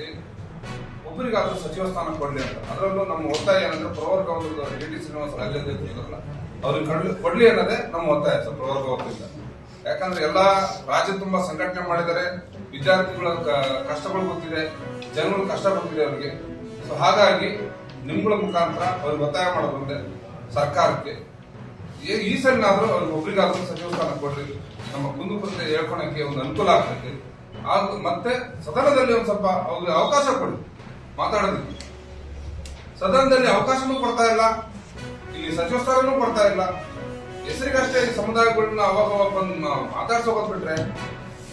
ಪಕ್ಷದಲ್ಲಿ ಒಬ್ಬರಿಗಾದ್ರೂ ಸಚಿವ ಸ್ಥಾನ ಕೊಡಲಿ ಅಂತ. ಅದರಲ್ಲೂ ನಮ್ಮ ಒತ್ತಾಯ ಏನಂದ್ರೆ ಪ್ರವರ್ಗ ಅವರು ಡಿ ಶ್ರೀನಿವಾಸ ರಾಜ್ಯಾಧ್ಯಕ್ಷರಲ್ಲ ಅವ್ರಿಗೆ ಕೊಡ್ಲಿ ಅನ್ನೋದೇ ನಮ್ಮ ಒತ್ತಾಯ ಸರ್ ಪ್ರವರ್ಗ ಅವರಿಂದ. ಯಾಕಂದ್ರೆ ಎಲ್ಲಾ ರಾಜ್ಯ ತುಂಬಾ ಸಂಘಟನೆ ಮಾಡಿದ್ದಾರೆ, ವಿದ್ಯಾರ್ಥಿಗಳ ಕಷ್ಟಗಳು ಗೊತ್ತಿದೆ, ಜನಗಳು ಕಷ್ಟ ಗೊತ್ತಿದೆ ಅವರಿಗೆ. ಸೊ ಹಾಗಾಗಿ ನಿಮ್ಗಳ ಮುಖಾಂತರ ಅವ್ರಿಗೆ ಒತ್ತಾಯ ಮಾಡೋದಂದ್ರೆ ಸರ್ಕಾರಕ್ಕೆ ಈ ಸಲನಾದ್ರೂ ಅವ್ರಿಗೆ ಒಬ್ಬರಿಗಾದ್ರೂ ಸಚಿವ ಸ್ಥಾನ ಕೊಡ್ರಿ, ನಮ್ಮ ಕುಂದುಪುರಕ್ಕೆ ಹೇಳ್ಕೊಳಕ್ಕೆ ಒಂದು ಅನುಕೂಲ ಆಗ್ತೈತಿ. ಮತ್ತೆ ಸದನದಲ್ಲಿ ಒಂದ್ ಸ್ವಲ್ಪ ಅವ್ರಿಗೆ ಅವಕಾಶ ಕೊಡಿ ಮಾತಾಡೋದಕ್ಕೆ. ಸದನದಲ್ಲಿ ಅವಕಾಶನೂ ಕೊಡ್ತಾ ಇಲ್ಲ, ಇಲ್ಲಿ ಸಚಿವ ಸ್ಥಾನನೂ ಕೊಡ್ತಾ ಇಲ್ಲ. ಹೆಸರಿಗಷ್ಟೇ ಸಮುದಾಯಗಳನ್ನ ಅವಾಗ ಬಂದು ಮಾತಾಡ್ಸೋದ್ ಬಿಟ್ರೆ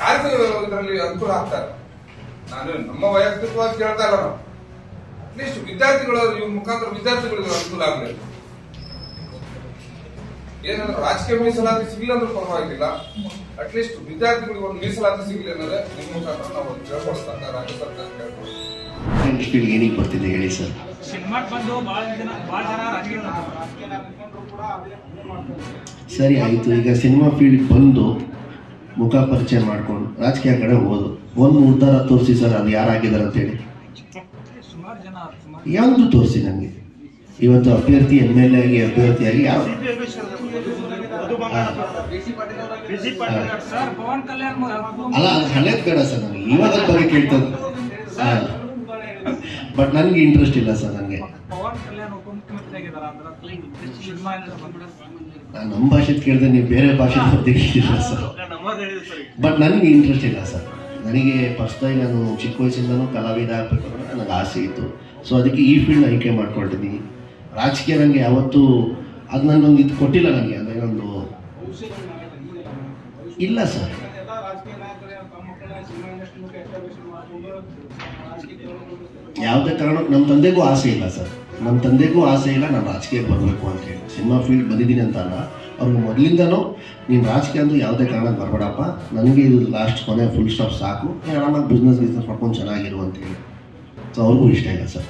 ಯಾರಿಗೂ ಇದರಲ್ಲಿ ಅನುಕೂಲ ಆಗ್ತಾ ಇಲ್ಲ. ನಾನು ನಮ್ಮ ವೈಯಕ್ತಿಕವಾಗಿ ಕೇಳ್ತಾ ಇಲ್ಲ, ನಾವು ಅಟ್ಲೀಸ್ಟ್ ವಿದ್ಯಾರ್ಥಿಗಳು ಇವ್ರ ಮುಖಾಂತರ ವಿದ್ಯಾರ್ಥಿಗಳಿಗೆ ಅನುಕೂಲ ಆಗಲಿ. ಏನಂದ್ರೆ ರಾಜಕೀಯ ಮೀಸಲಾತಿ ಸಿಗಲಿ ಅಂದ್ರೂ ಪರವಾಗಿಲ್ಲ, ಅಟ್ಲೀಸ್ಟ್ ವಿದ್ಯಾರ್ಥಿಗಳಿಗೆ ಒಂದು ಮೀಸಲಾತಿ ಸಿಗಲಿ ಅನ್ನೋದೇ ನಿಮ್ಮ ಮುಖಾಂತರ ನಾವು ಕೇಳ್ಕೊಡ್ತಾ ರಾಜ್ಯ ಸರ್ಕಾರ ಕೇಳ್ಕೊಡ್ತೀವಿ. ಏನಿಗೆ ಬರ್ತಿದೆ ಹೇಳಿ ಸರ್. ಸರಿ ಆಯಿತು, ಈಗ ಸಿನಿಮಾ ಫೀಲ್ಡ್ ಬಂದು ಮುಖ ಪರಿಚಯ ಮಾಡ್ಕೊಂಡು ರಾಜಕೀಯ ಕಡೆ ಹೋದು ಒಂದು ನಿರ್ಧಾರ ತೋರಿಸಿ ಸರ್, ಅದು ಯಾರಾಗಿದ್ದಾರೆ ಅಂತೇಳಿ ಯಾವುದು ತೋರಿಸಿ ನನಗೆ. ಇವತ್ತು ಅಭ್ಯರ್ಥಿ MLA ಆಗಿ ಅಭ್ಯರ್ಥಿಯಾಗಿ ಯಾವ ಅಲ್ಲ ಅದು ಹಳೇದು ಬೇಡ ಸರ್, ನನಗೆ ಇವಾಗ ಬಗ್ಗೆ ಕೇಳ್ತದೆ. ಬಟ್ ನನಗೆ ಇಂಟ್ರೆಸ್ಟ್ ಇಲ್ಲ ಸರ್. ನನಗೆ ನಾನು ನಮ್ಮ ಭಾಷೆ ಕೇಳಿದ್ರೆ ನೀವು ಬೇರೆ ಭಾಷೆ ಗೊತ್ತಿಲ್ಲ ಸರ್. ಬಟ್ ನನಗೆ ಇಂಟ್ರೆಸ್ಟ್ ಇಲ್ಲ ಸರ್. ನನಗೆ ಪರ್ಸ್ನಲಿ ನಾನು ಚಿಕ್ಕ ವಯಸ್ಸಿಂದನೂ ಕಲಾವಿದ ಆಗಬೇಕು ಅನ್ನೋ ನನಗೆ ಆಸೆ ಇತ್ತು. ಸೊ ಅದಕ್ಕೆ ಈ ಫೀಲ್ಡ್ ಆಯ್ಕೆ ಮಾಡ್ಕೊಂಡಿದ್ದೀನಿ. ರಾಜಕೀಯ ನನಗೆ ಯಾವತ್ತೂ ಅದು ನನಗೊಂದು ಇದು ಕೊಟ್ಟಿಲ್ಲ. ನನಗೆ ಅಂದರೆ ಒಂದು ಇಲ್ಲ ಸರ್. ಯಾವುದೇ ಕಾರಣಕ್ಕೂ ನಮ್ಮ ತಂದೆಗೂ ಆಸೆ ಇಲ್ಲ ಸರ್. ನಮ್ಮ ತಂದೆಗೂ ಆಸೆ ಇಲ್ಲ ನಾನು ರಾಜಕೀಯಕ್ಕೆ ಬರಬೇಕು ಅಂತ ಹೇಳಿ. ಸಿನಿಮಾ ಫೀಲ್ಡ್ ಬಂದಿದ್ದೀನಿ ಅಂತ ಅಲ್ಲ, ಅವ್ರಿಗೆ ಮೊದಲಿಂದನೂ ನೀನು ರಾಜಕೀಯ ಅಂದು ಯಾವುದೇ ಕಾರಣಕ್ಕೆ ಬರಬೇಡಪ್ಪ, ನನಗೆ ಇದು ಲಾಸ್ಟ್ ಕೊನೆ ಫುಲ್ ಸ್ಟಾಪ್ ಸಾಕು, ಆರಾಮಾಗಿ ಬಿಸ್ನೆಸ್ ಮಾಡ್ಕೊಂಡು ಚೆನ್ನಾಗಿರು ಅಂತ ಹೇಳಿ. ಸೊ ಅವ್ರಿಗೂ ಇಷ್ಟ ಇಲ್ಲ ಸರ್.